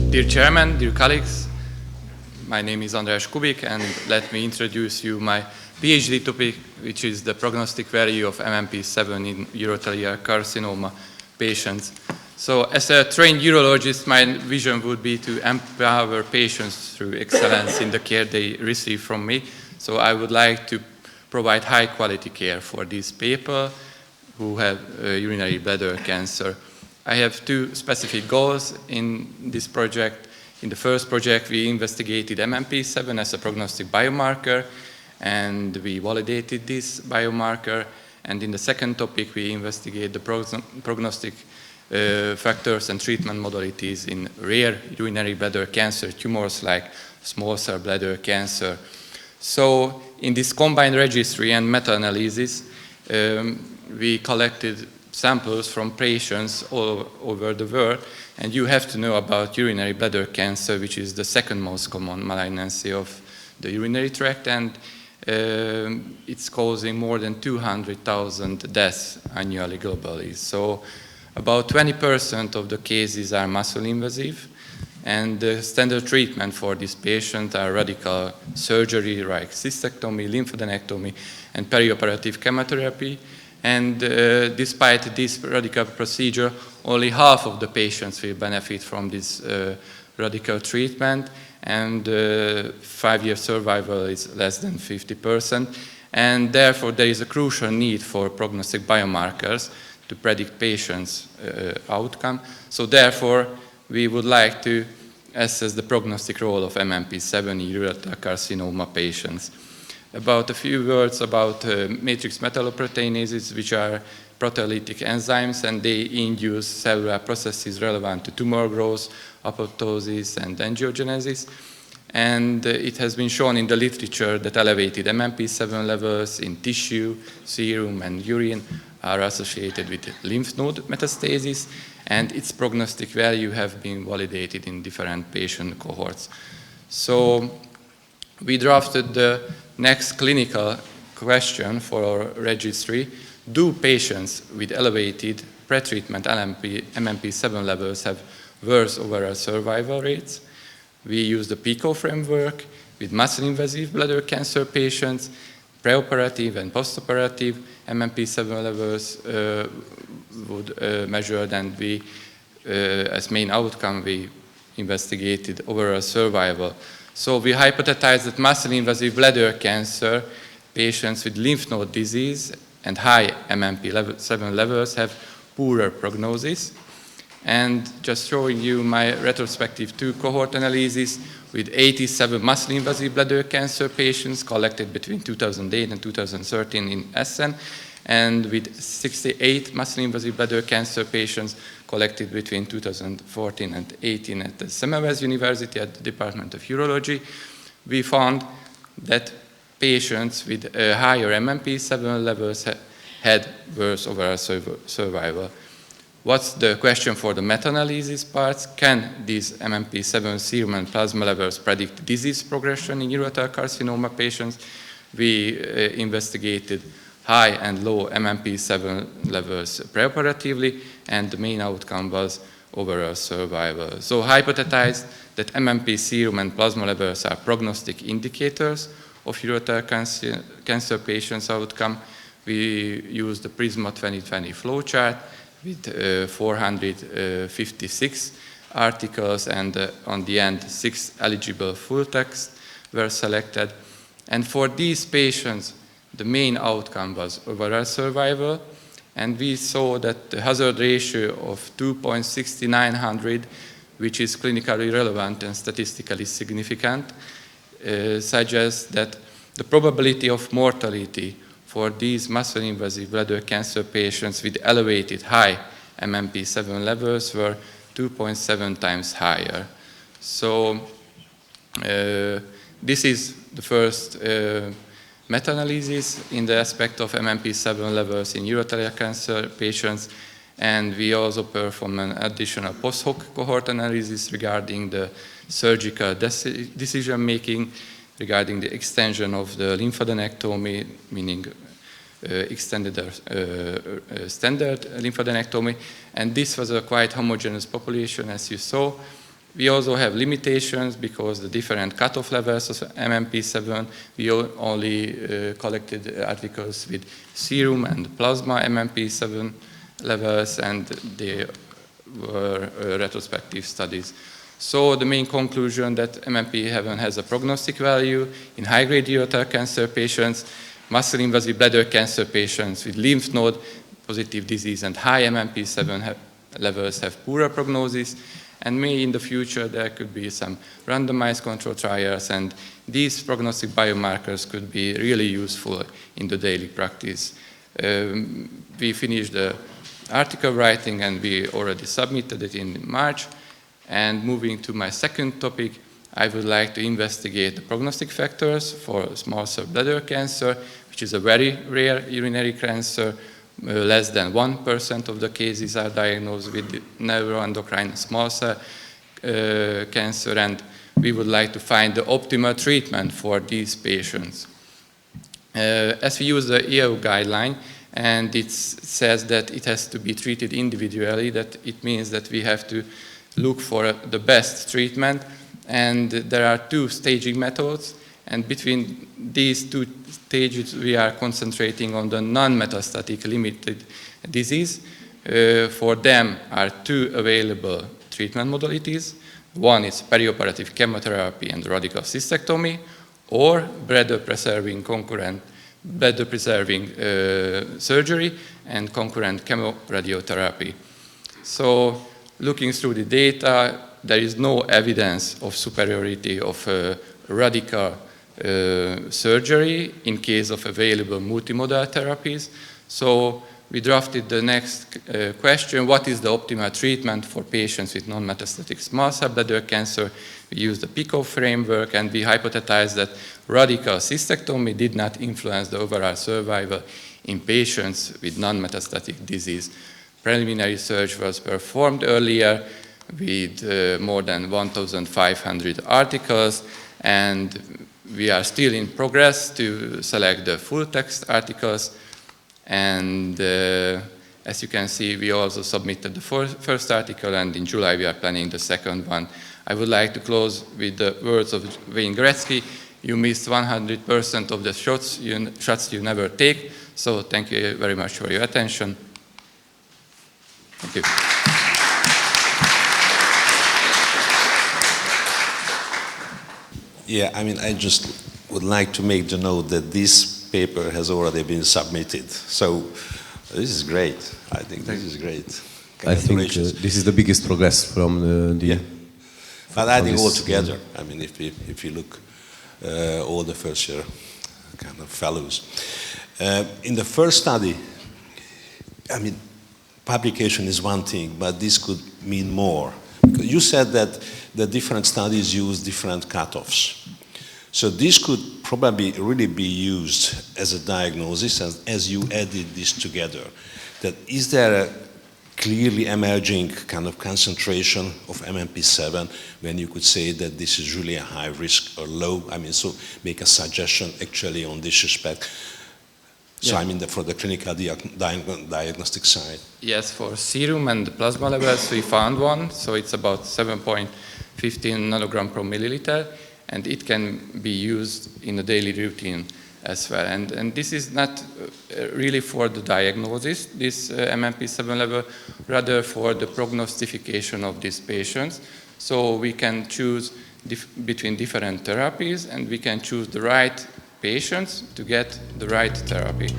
Dear Chairman, dear colleagues, my name is András Kubik, and let me introduce you my PhD topic, which is the prognostic value of MMP7 in urothelial carcinoma patients. So as a trained urologist, my vision would be to empower patients through excellence in the care they receive from me. So I would like to provide high quality care for these people who have urinary bladder cancer. I have two specific goals in this project. In the first project, we investigated MMP7 as a prognostic biomarker, and we validated this biomarker. And in the second topic, we investigate the prognostic factors and treatment modalities in rare urinary bladder cancer tumors like small cell bladder cancer. So in this combined registry and meta-analysis, we collected samples from patients all over the world, and you have to know about urinary bladder cancer, which is the second most common malignancy of the urinary tract, and it's causing more than 200,000 deaths annually globally. So about 20% of the cases are muscle invasive, and the standard treatment for these patients are radical surgery like cystectomy, lymphadenectomy, and perioperative chemotherapy. And despite this radical procedure, only half of the patients will benefit from this radical treatment, and 5-year survival is less than 50%. And therefore, there is a crucial need for prognostic biomarkers to predict patients' outcome. So therefore, we would like to assess the prognostic role of MMP7 in urothelial carcinoma patients. About a few words about matrix metalloproteinases, which are proteolytic enzymes, and they induce cellular processes relevant to tumor growth, apoptosis, and angiogenesis. And it has been shown in the literature that elevated MMP7 levels in tissue, serum, and urine are associated with lymph node metastasis, and its prognostic value have been validated in different patient cohorts. So we drafted the next clinical question for our registry: do patients with elevated pretreatment MMP7 levels have worse overall survival rates? We use the PICO framework with muscle-invasive bladder cancer patients. Preoperative and postoperative MMP7 levels would measured, and we, as main outcome, we investigated overall survival. So we hypothesized that muscle-invasive bladder cancer patients with lymph node disease and high MMP7 levels have poorer prognosis. And just showing you my retrospective 2 cohort analysis with 87 muscle-invasive bladder cancer patients collected between 2008 and 2013 in Essen, and with 68 muscle-invasive bladder cancer patients collected between 2014 and 2018 at the Semmelweis University at the Department of Urology. We found that patients with higher MMP7 levels had worse overall survival. What's the question for the meta-analysis parts? Can these MMP7 serum and plasma levels predict disease progression in urothelial carcinoma patients? We investigated high and low MMP7 levels preoperatively, and the main outcome was overall survival. So hypothesized that MMP serum and plasma levels are prognostic indicators of urothelial cancer patients' outcome. We used the PRISMA 2020 flowchart with 456 articles, and on the end, 6 eligible full text were selected. And for these patients, the main outcome was overall survival, and we saw that the hazard ratio of 2.6900, which is clinically relevant and statistically significant, suggests that the probability of mortality for these muscle-invasive bladder cancer patients with elevated high MMP7 levels were 2.7 times higher. So this is the first meta-analysis in the aspect of MMP7 levels in urothelial cancer patients, and we also perform an additional post-hoc cohort analysis regarding the surgical decision-making, regarding the extension of the lymphadenectomy, meaning extended standard lymphadenectomy, and this was a quite homogeneous population, as you saw. We also have limitations because the different cutoff levels of MMP7, we only collected articles with serum and plasma MMP7 levels, and they were retrospective studies. So the main conclusion that MMP7 has a prognostic value in high-grade urothelial cancer patients, muscle-invasive bladder cancer patients with lymph node positive disease and high MMP7 levels have poorer prognosis, and maybe in the future there could be some randomized control trials, and these prognostic biomarkers could be really useful in the daily practice. We finished the article writing and we already submitted it in March. And moving to my second topic, I would like to investigate the prognostic factors for small cell bladder cancer, which is a very rare urinary cancer. Less than 1% of the cases are diagnosed with neuroendocrine small cell cancer, and we would like to find the optimal treatment for these patients. As we use the EU guideline, and it says that it has to be treated individually, that it means that we have to look for the best treatment, and there are two staging methods, and between these two stages we are concentrating on the non-metastatic limited disease. For them are two available treatment modalities. One is perioperative chemotherapy and radical cystectomy, or bladder-preserving surgery and concurrent chemoradiotherapy. So looking through the data, there is no evidence of superiority of radical surgery in case of available multimodal therapies. So we drafted the next question: what is the optimal treatment for patients with non-metastatic small cell bladder cancer? We used the PICO framework, and we hypothesized that radical cystectomy did not influence the overall survival in patients with non-metastatic disease. Preliminary research was performed earlier with more than 1,500 articles, and we are still in progress to select the full text articles. And as you can see, we also submitted the first article, and in July we are planning the second one. I would like to close with the words of Wayne Gretzky: you missed 100% of the shots you never take. So thank you very much for your attention. Thank you. Yeah, I mean, I just would like to make the note that this paper has already been submitted. So this is great. I think this is great. I think this is the biggest progress from the... Yeah. But I think altogether, I mean, if you look all the first year kind of fellows. In the first study, I mean, publication is one thing, but this could mean more. You said that the different studies use different cutoffs. So this could probably really be used as a diagnosis as you added this together. That is there a clearly emerging kind of concentration of MMP7 when you could say that this is really a high risk or low? I mean, so make a suggestion actually on this respect. So yeah. I mean, for the clinical diagnostic side. Yes, for serum and plasma levels, we found one. So it's about 7.15 nanogram per milliliter, and it can be used in the daily routine as well. And this is not really for the diagnosis, this MMP7 level, rather for the prognostication of these patients. So we can choose between different therapies, and we can choose the right patients to get the right therapy.